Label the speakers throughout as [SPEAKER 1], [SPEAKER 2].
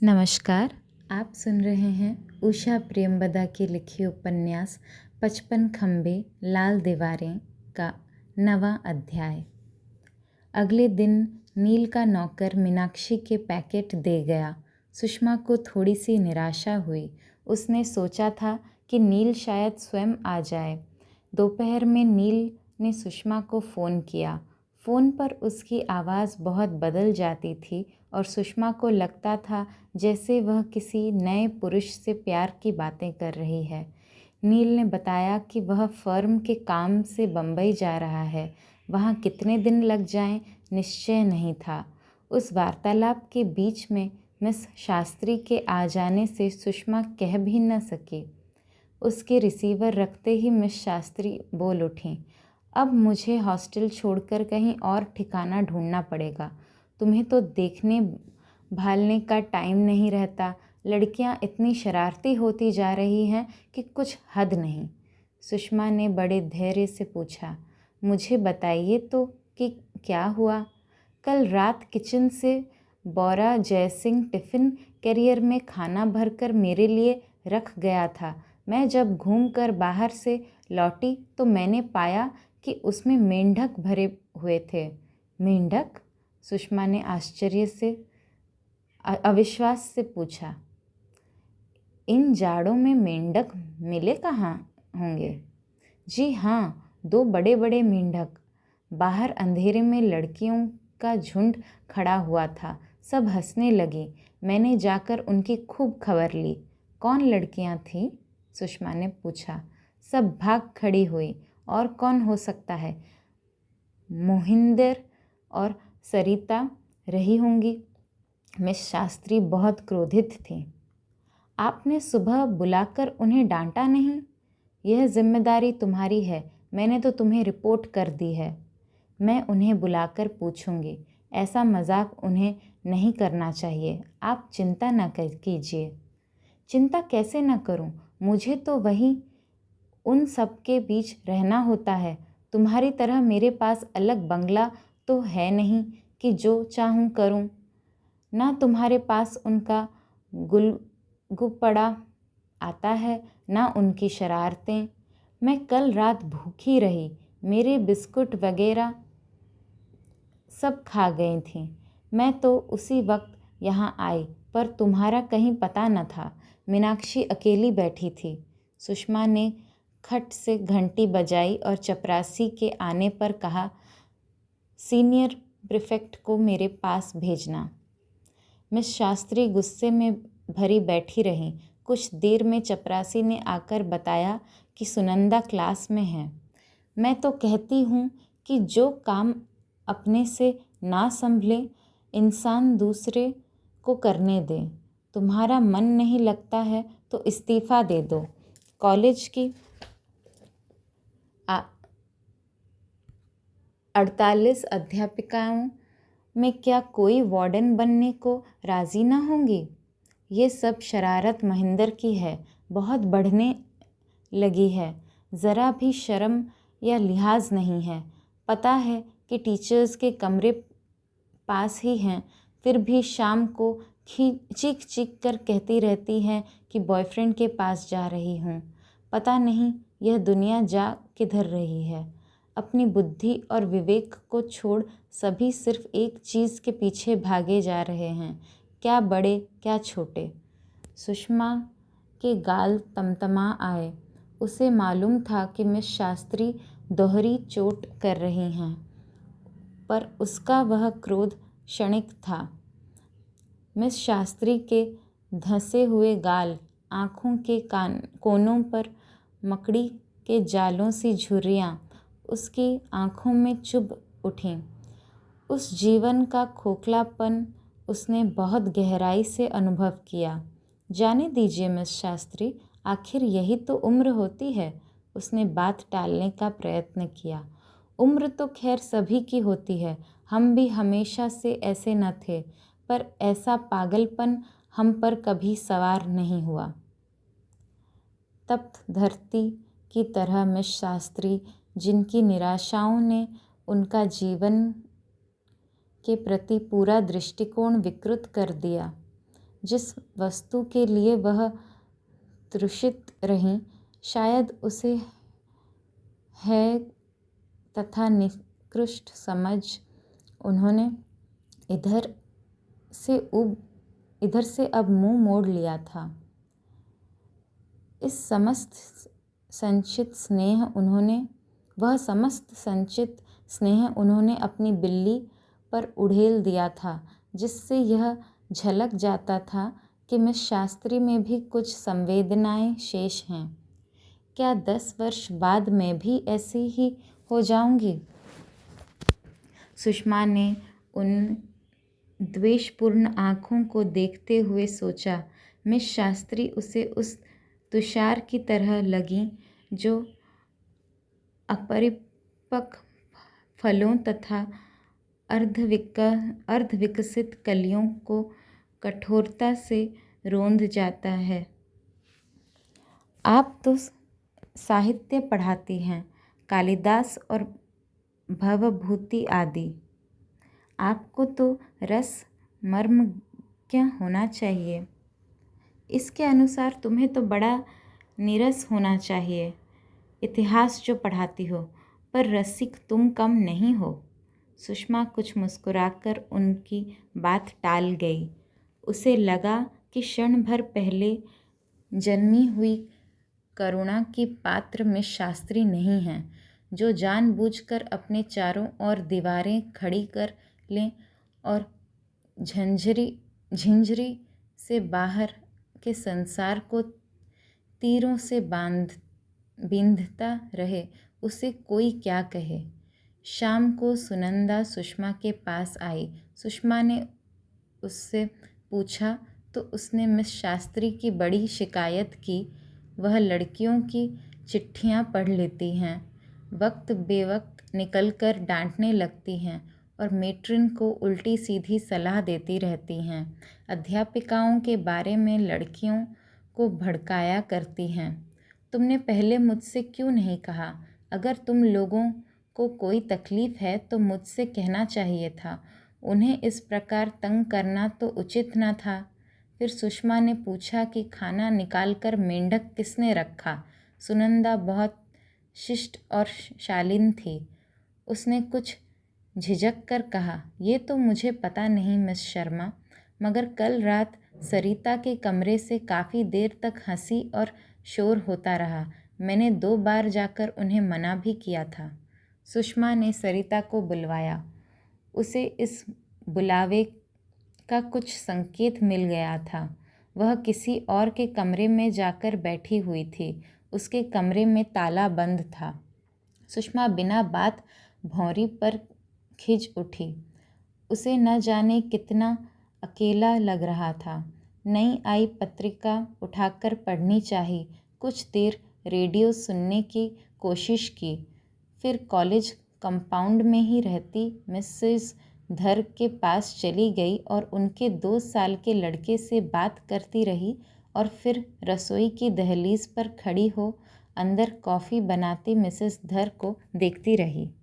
[SPEAKER 1] नमस्कार। आप सुन रहे हैं उषा प्रियंवदा की लिखी उपन्यास 55 खंबे लाल दीवारें का 9वां अध्याय। अगले दिन नील का नौकर मीनाक्षी के पैकेट दे गया। सुषमा को थोड़ी सी निराशा हुई। उसने सोचा था कि नील शायद स्वयं आ जाए। दोपहर में नील ने सुषमा को फ़ोन किया। फ़ोन पर उसकी आवाज़ बहुत बदल जाती थी और सुषमा को लगता था जैसे वह किसी नए पुरुष से प्यार की बातें कर रही है। नील ने बताया कि वह फर्म के काम से बम्बई जा रहा है। वहाँ कितने दिन लग जाएं निश्चय नहीं था। उस वार्तालाप के बीच में मिस शास्त्री के आ जाने से सुषमा कह भी न सकी। उसके रिसीवर रखते ही मिस शास्त्री बोल उठीं, अब मुझे हॉस्टल छोड़कर कहीं और ठिकाना ढूंढना पड़ेगा। तुम्हें तो देखने भालने का टाइम नहीं रहता। लड़कियां इतनी शरारती होती जा रही हैं कि कुछ हद नहीं। सुषमा ने बड़े धैर्य से पूछा, मुझे बताइए तो कि क्या हुआ। कल रात किचन से बौरा जयसिंह टिफ़िन कैरियर में खाना भरकर मेरे लिए रख गया था। मैं जब घूमकर बाहर से लौटी तो मैंने पाया कि उसमें मेंढक भरे हुए थे। मेंढक? सुषमा ने आश्चर्य से अविश्वास से पूछा, इन जाड़ों में मेंढक मिले कहाँ होंगे? जी हाँ, 2 बड़े बड़े मेंढक। बाहर अंधेरे में लड़कियों का झुंड खड़ा हुआ था। सब हंसने लगी। मैंने जाकर उनकी खूब खबर ली। कौन लड़कियां थीं? सुषमा ने पूछा। सब भाग खड़ी हुई। और कौन हो सकता है? मोहिंदर और सरिता रही होंगी। मिस शास्त्री बहुत क्रोधित थी। आपने सुबह बुलाकर उन्हें डांटा नहीं? यह जिम्मेदारी तुम्हारी है। मैंने तो तुम्हें रिपोर्ट कर दी है। मैं उन्हें बुलाकर पूछूंगी। ऐसा मजाक उन्हें नहीं करना चाहिए। आप चिंता न कीजिए। चिंता कैसे न करूं? मुझे तो वही उन सब के बीच रहना होता है। तुम्हारी तरह मेरे पास अलग बंगला तो है नहीं कि जो चाहूं करूं। ना तुम्हारे पास उनका गुलगुपड़ा आता है, ना उनकी शरारतें। मैं कल रात भूखी रही। मेरे बिस्कुट वगैरह सब खा गई थी। मैं तो उसी वक्त यहाँ आई, पर तुम्हारा कहीं पता न था। मीनाक्षी अकेली बैठी थी। सुषमा ने खट से घंटी बजाई और चपरासी के आने पर कहा, सीनियर प्रीफेक्ट को मेरे पास भेजना। मिस शास्त्री गुस्से में भरी बैठी रहीं। कुछ देर में चपरासी ने आकर बताया कि सुनंदा क्लास में है। मैं तो कहती हूँ कि जो काम अपने से ना संभले इंसान दूसरे को करने दे। तुम्हारा मन नहीं लगता है तो इस्तीफ़ा दे दो। कॉलेज की 48 अध्यापिकाओं में क्या कोई वार्डन बनने को राज़ी ना होंगी? ये सब शरारत महेंद्र की है, बहुत बढ़ने लगी है। ज़रा भी शर्म या लिहाज नहीं है। पता है कि टीचर्स के कमरे पास ही हैं, फिर भी शाम को चीख चीख कर कहती रहती हैं कि बॉयफ्रेंड के पास जा रही हूँ। पता नहीं यह दुनिया जा किधर रही है। अपनी बुद्धि और विवेक को छोड़ सभी सिर्फ एक चीज़ के पीछे भागे जा रहे हैं, क्या बड़े क्या छोटे। सुषमा के गाल तमतमा आए। उसे मालूम था कि मिस शास्त्री दोहरी चोट कर रही हैं, पर उसका वह क्रोध क्षणिक था। मिस शास्त्री के धंसे हुए गाल, आँखों के कोनों पर मकड़ी के जालों सी झुर्रियाँ उसकी आँखों में चुभ उठीं। उस जीवन का खोखलापन उसने बहुत गहराई से अनुभव किया। जाने दीजिए मिस शास्त्री, आखिर यही तो उम्र होती है। उसने बात टालने का प्रयत्न किया। उम्र तो खैर सभी की होती है। हम भी हमेशा से ऐसे न थे, पर ऐसा पागलपन हम पर कभी सवार नहीं हुआ। तप्त धरती की तरह मिस शास्त्री, जिनकी निराशाओं ने उनका जीवन के प्रति पूरा दृष्टिकोण विकृत कर दिया, जिस वस्तु के लिए वह तृषित रहीं, शायद उसे है तथा निकृष्ट समझ उन्होंने इधर से अब मुंह मोड़ लिया था। वह समस्त संचित स्नेह उन्होंने अपनी बिल्ली पर उड़ेल दिया था, जिससे यह झलक जाता था कि मिस शास्त्री में भी कुछ संवेदनाएं शेष हैं। क्या 10 वर्ष बाद मैं भी ऐसी ही हो जाऊंगी? सुषमा ने उन द्वेषपूर्ण आँखों को देखते हुए सोचा। मिस शास्त्री उसे उस तुषार की तरह लगीं जो अपरिपक्व फलों तथा अर्धविकसित कलियों को कठोरता से रौंद जाता है। आप तो साहित्य पढ़ाती हैं, कालिदास और भवभूति आदि। आपको तो रस मर्मज्ञ होना चाहिए। इसके अनुसार तुम्हें तो बड़ा नीरस होना चाहिए, इतिहास जो पढ़ाती हो, पर रसिक तुम कम नहीं हो। सुषमा कुछ मुस्कुराकर उनकी बात टाल गई। उसे लगा कि क्षण भर पहले जन्मी हुई करुणा की पात्र मिस शास्त्री नहीं हैं, जो जानबूझकर अपने चारों ओर दीवारें खड़ी कर लें और झंझरी से बाहर के संसार को तीरों से बींधता रहे। उसे कोई क्या कहे। शाम को सुनंदा सुषमा के पास आई। सुषमा ने उससे पूछा तो उसने मिस शास्त्री की बड़ी शिकायत की। वह लड़कियों की चिट्ठियाँ पढ़ लेती हैं, वक्त बेवक्त निकलकर डांटने लगती हैं और मेट्रिन को उल्टी सीधी सलाह देती रहती हैं। अध्यापिकाओं के बारे में लड़कियों को भड़काया करती हैं। तुमने पहले मुझसे क्यों नहीं कहा? अगर तुम लोगों को कोई तकलीफ़ है तो मुझसे कहना चाहिए था। उन्हें इस प्रकार तंग करना तो उचित न था। फिर सुषमा ने पूछा कि खाना निकालकर मेंढक किसने रखा? सुनंदा बहुत शिष्ट और शालीन थी। उसने कुछ झिझक कर कहा, ये तो मुझे पता नहीं मिस शर्मा, मगर कल रात सरिता के कमरे से काफ़ी देर तक हंसी और शोर होता रहा। मैंने 2 बार जाकर उन्हें मना भी किया था। सुषमा ने सरिता को बुलवाया। उसे इस बुलावे का कुछ संकेत मिल गया था। वह किसी और के कमरे में जाकर बैठी हुई थी। उसके कमरे में ताला बंद था। सुषमा बिना बात भौंरी पर खिंच उठी। उसे न जाने कितना अकेला लग रहा था। नई आई पत्रिका उठाकर पढ़नी चाहिए। कुछ देर रेडियो सुनने की कोशिश की। फिर कॉलेज कंपाउंड में ही रहती मिसेस धर के पास चली गई और उनके 2 साल के लड़के से बात करती रही और फिर रसोई की दहलीज पर खड़ी हो अंदर कॉफ़ी बनाती मिसेस धर को देखती रही।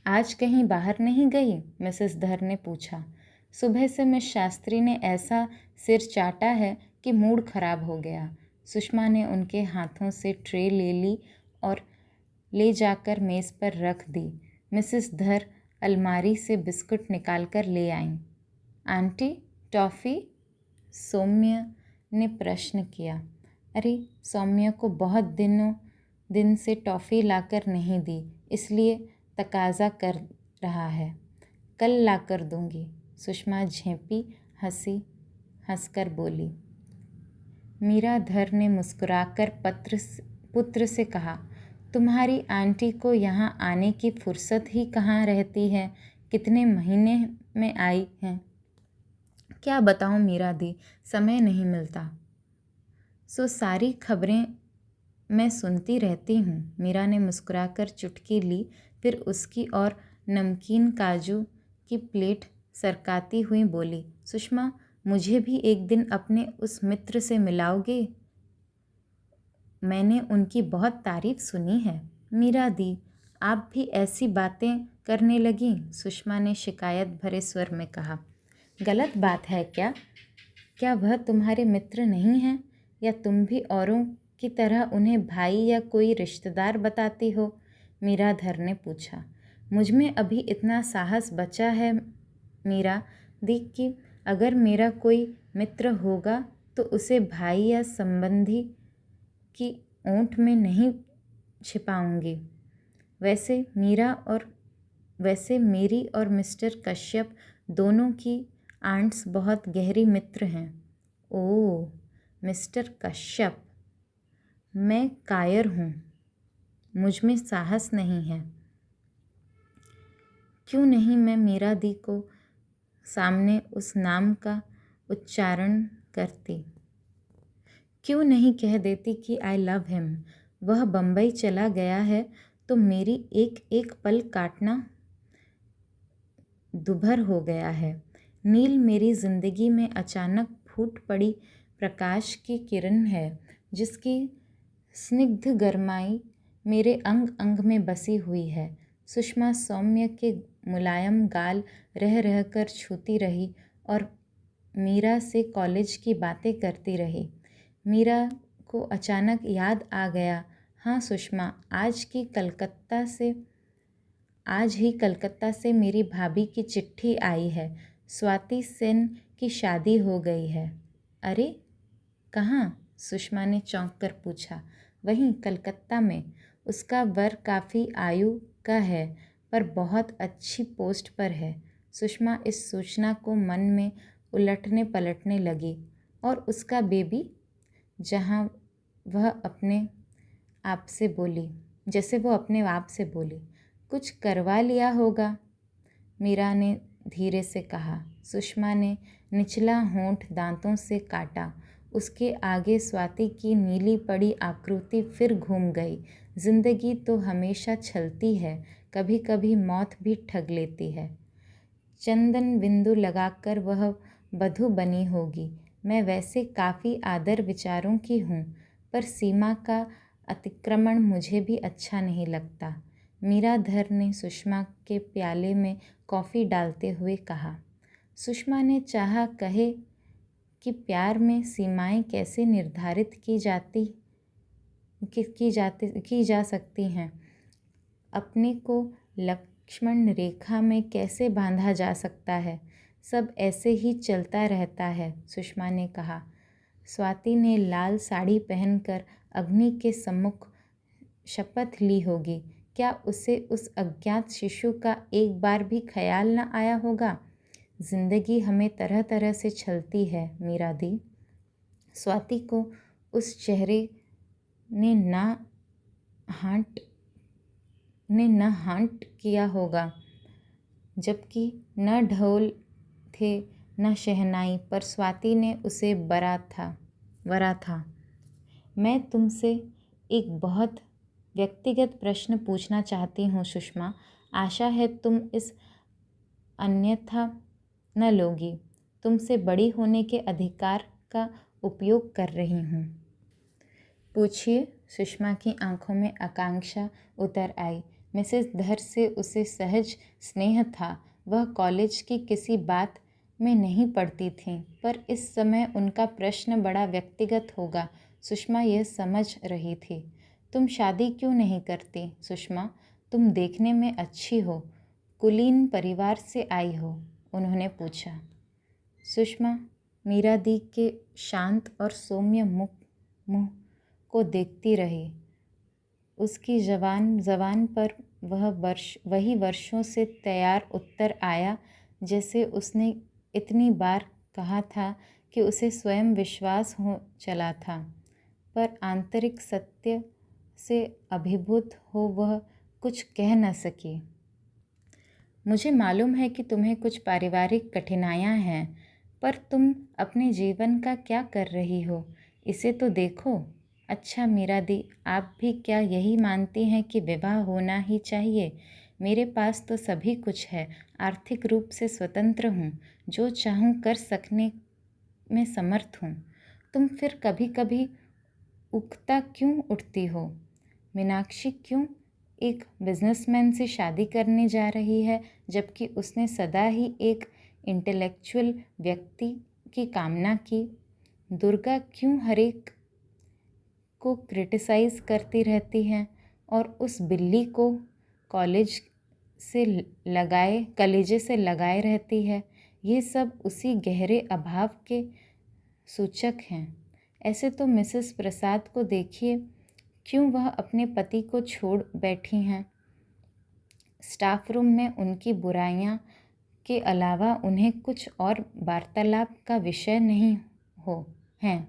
[SPEAKER 1] आज कहीं बाहर नहीं गई? मिसेस धर ने पूछा। सुबह से मिस शास्त्री ने ऐसा सिर चाटा है कि मूड खराब हो गया। सुषमा ने उनके हाथों से ट्रे ले ली और ले जाकर मेज़ पर रख दी। मिसेस धर अलमारी से बिस्कुट निकालकर ले आईं। Aunty, toffee? सौम्य ने प्रश्न किया। अरे, सौम्य को बहुत दिन से टॉफ़ी लाकर नहीं दी, इसलिए तकाजा कर रहा है। कल लाकर दूंगी। सुषमा झेंपी हंसकर बोली। मीरा धर ने मुस्कुराकर पुत्र से कहा, तुम्हारी आंटी को यहाँ आने की फुर्सत ही कहाँ रहती है? कितने महीने में आई हैं? क्या बताऊँ मीरा दी, समय नहीं मिलता। सो सारी खबरें मैं सुनती रहती हूँ। मीरा ने मुस्कुराकर चुटकी ली, फिर उसकी ओर नमकीन काजू की प्लेट सरकाती हुई बोली, सुषमा, मुझे भी एक दिन अपने उस मित्र से मिलाओगे? मैंने उनकी बहुत तारीफ सुनी है। मीरा दी, आप भी ऐसी बातें करने लगी? सुषमा ने शिकायत भरे स्वर में कहा। गलत बात है क्या? क्या वह तुम्हारे मित्र नहीं हैं, या तुम भी औरों की तरह उन्हें भाई या कोई रिश्तेदार बताती हो? मीराधर ने पूछा। मुझ में अभी इतना साहस बचा है मीरा दी कि अगर मेरा कोई मित्र होगा तो उसे भाई या संबंधी की ओंठ में नहीं छिपाऊंगी। वैसे मेरी और मिस्टर कश्यप दोनों की आंट्स बहुत गहरी मित्र हैं। ओह, मिस्टर कश्यप, मैं कायर हूँ, मुझ में साहस नहीं है। क्यों नहीं मैं मीरा दी को सामने उस नाम का उच्चारण करती? क्यों नहीं कह देती कि आई लव हिम? वह बम्बई चला गया है तो मेरी एक एक पल काटना दुभर हो गया है। नील मेरी जिंदगी में अचानक फूट पड़ी प्रकाश की किरण है, जिसकी स्निग्ध गरमाई मेरे अंग अंग में बसी हुई है। सुषमा सौम्य के मुलायम गाल रह रहकर छूती रही और मीरा से कॉलेज की बातें करती रही। मीरा को अचानक याद आ गया, हाँ सुषमा, आज ही कलकत्ता से मेरी भाभी की चिट्ठी आई है। स्वाति सेन की शादी हो गई है। अरे कहाँ? सुषमा ने चौंक कर पूछा। वहीं कलकत्ता में। उसका वर काफ़ी आयु का है, पर बहुत अच्छी पोस्ट पर है। सुषमा इस सूचना को मन में उलटने पलटने लगी। और उसका बेबी? जैसे वो अपने आप से बोली, कुछ करवा लिया होगा, मीरा ने धीरे से कहा। सुषमा ने निचला होंठ दांतों से काटा। उसके आगे स्वाति की नीली पड़ी आकृति फिर घूम गई। जिंदगी तो हमेशा छलती है, कभी कभी मौत भी ठग लेती है। चंदन बिंदु लगाकर वह बधू बनी होगी। मैं वैसे काफ़ी आदर विचारों की हूँ, पर सीमा का अतिक्रमण मुझे भी अच्छा नहीं लगता। मीराधर ने सुषमा के प्याले में कॉफ़ी डालते हुए कहा। सुषमा ने चाहा कहे कि प्यार में सीमाएं कैसे निर्धारित की जा सकती हैं, अपने को लक्ष्मण रेखा में कैसे बांधा जा सकता है, सब ऐसे ही चलता रहता है, सुषमा ने कहा। स्वाति ने लाल साड़ी पहनकर अग्नि के सम्मुख शपथ ली होगी। क्या उसे उस अज्ञात शिशु का एक बार भी ख्याल न आया होगा? जिंदगी हमें तरह तरह से छलती है मीरा दी। स्वाति को उस चेहरे ने न हांट किया होगा, जबकि न ढोल थे न शहनाई, पर स्वाति ने उसे वरा था। मैं तुमसे एक बहुत व्यक्तिगत प्रश्न पूछना चाहती हूँ सुषमा। आशा है तुम इस अन्यथा न लोगी। तुमसे बड़ी होने के अधिकार का उपयोग कर रही हूँ। पूछिए। सुषमा की आंखों में आकांक्षा उतर आई। मिसेस धर से उसे सहज स्नेह था। वह कॉलेज की किसी बात में नहीं पड़ती थीं, पर इस समय उनका प्रश्न बड़ा व्यक्तिगत होगा, सुषमा यह समझ रही थी। तुम शादी क्यों नहीं करती सुषमा? तुम देखने में अच्छी हो, कुलीन परिवार से आई हो, उन्होंने पूछा। सुषमा मीरा दी के शांत और सौम्य मुँह को देखती रही। उसकी जबान पर वही वर्षों से तैयार उत्तर आया, जैसे उसने इतनी बार कहा था कि उसे स्वयं विश्वास हो चला था, पर आंतरिक सत्य से अभिभूत हो वह कुछ कह न सकी। मुझे मालूम है कि तुम्हें कुछ पारिवारिक कठिनाइयाँ हैं, पर तुम अपने जीवन का क्या कर रही हो, इसे तो देखो। अच्छा मीरा दी, आप भी क्या यही मानती हैं कि विवाह होना ही चाहिए? मेरे पास तो सभी कुछ है, आर्थिक रूप से स्वतंत्र हूँ, जो चाहूँ कर सकने में समर्थ हूँ। तुम फिर कभी कभी उकता क्यों उठती हो? मीनाक्षी क्यों एक बिजनेसमैन से शादी करने जा रही है, जबकि उसने सदा ही एक इंटेलेक्चुअल व्यक्ति की कामना की। दुर्गा क्यों हर एक को क्रिटिसाइज़ करती रहती हैं और उस बिल्ली को कलेजे से लगाए रहती है। ये सब उसी गहरे अभाव के सूचक हैं। ऐसे तो मिसेस प्रसाद को देखिए, क्यों वह अपने पति को छोड़ बैठी हैं। स्टाफ रूम में उनकी बुराइयां के अलावा उन्हें कुछ और वार्तालाप का विषय नहीं हैं।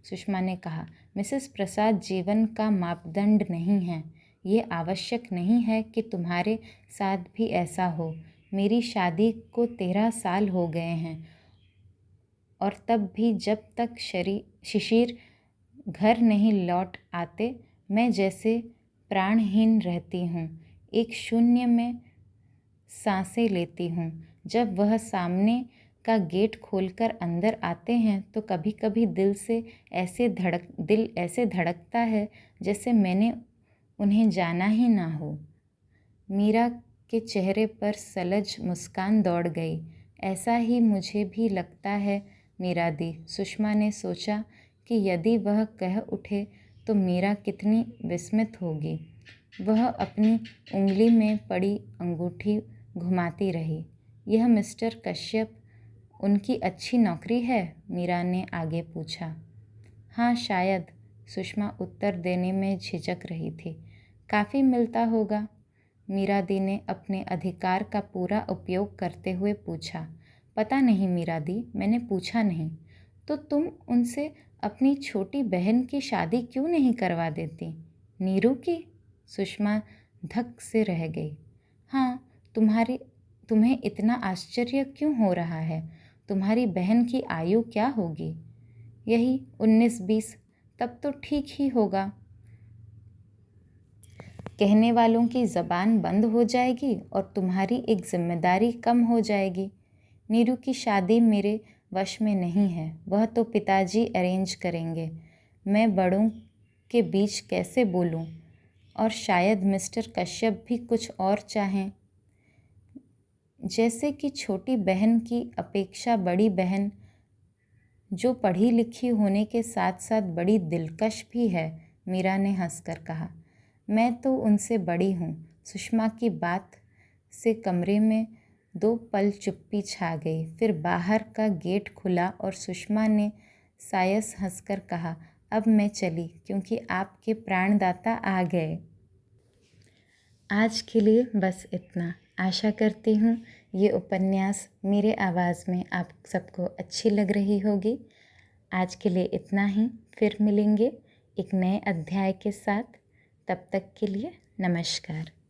[SPEAKER 1] सुषमा ने कहा, मिसेस प्रसाद जीवन का मापदंड नहीं है। ये आवश्यक नहीं है कि तुम्हारे साथ भी ऐसा हो। मेरी शादी को 13 साल हो गए हैं और तब भी जब तक शिशिर घर नहीं लौट आते, मैं जैसे प्राणहीन रहती हूँ। एक शून्य में सांसें लेती हूँ। जब वह सामने का गेट खोलकर अंदर आते हैं तो कभी कभी दिल ऐसे धड़कता है जैसे मैंने उन्हें जाना ही ना हो। मीरा के चेहरे पर सलज मुस्कान दौड़ गई। ऐसा ही मुझे भी लगता है मीरा दी। सुषमा ने सोचा कि यदि वह कह उठे तो मीरा कितनी विस्मित होगी। वह अपनी उंगली में पड़ी अंगूठी घुमाती रही। यह मिस्टर कश्यप, उनकी अच्छी नौकरी है? मीरा ने आगे पूछा। हाँ शायद, सुषमा उत्तर देने में झिझक रही थी। काफ़ी मिलता होगा? मीरा दी ने अपने अधिकार का पूरा उपयोग करते हुए पूछा। पता नहीं मीरा दी, मैंने पूछा नहीं। तो तुम उनसे अपनी छोटी बहन की शादी क्यों नहीं करवा देती? नीरू की? सुषमा धक से रह गई। हाँ, तुम्हें इतना आश्चर्य क्यों हो रहा है? तुम्हारी बहन की आयु क्या होगी? यही 19-20। तब तो ठीक ही होगा। कहने वालों की ज़बान बंद हो जाएगी और तुम्हारी एक जिम्मेदारी कम हो जाएगी। नीरू की शादी मेरे वश में नहीं है। वह तो पिताजी अरेंज करेंगे। मैं बड़ों के बीच कैसे बोलूं? और शायद मिस्टर कश्यप भी कुछ और चाहें। जैसे कि छोटी बहन की अपेक्षा बड़ी बहन, जो पढ़ी लिखी होने के साथ साथ बड़ी दिलकश भी है, मीरा ने हंसकर कहा। मैं तो उनसे बड़ी हूँ। सुषमा की बात से कमरे में 2 पल चुप्पी छा गई। फिर बाहर का गेट खुला और सुषमा ने सायस हंसकर कहा, अब मैं चली क्योंकि आपके प्राणदाता आ गए। आज के लिए बस इतना। आशा करती हूँ ये उपन्यास मेरे आवाज़ में आप सबको अच्छी लग रही होगी। आज के लिए इतना ही। फिर मिलेंगे एक नए अध्याय के साथ। तब तक के लिए नमस्कार।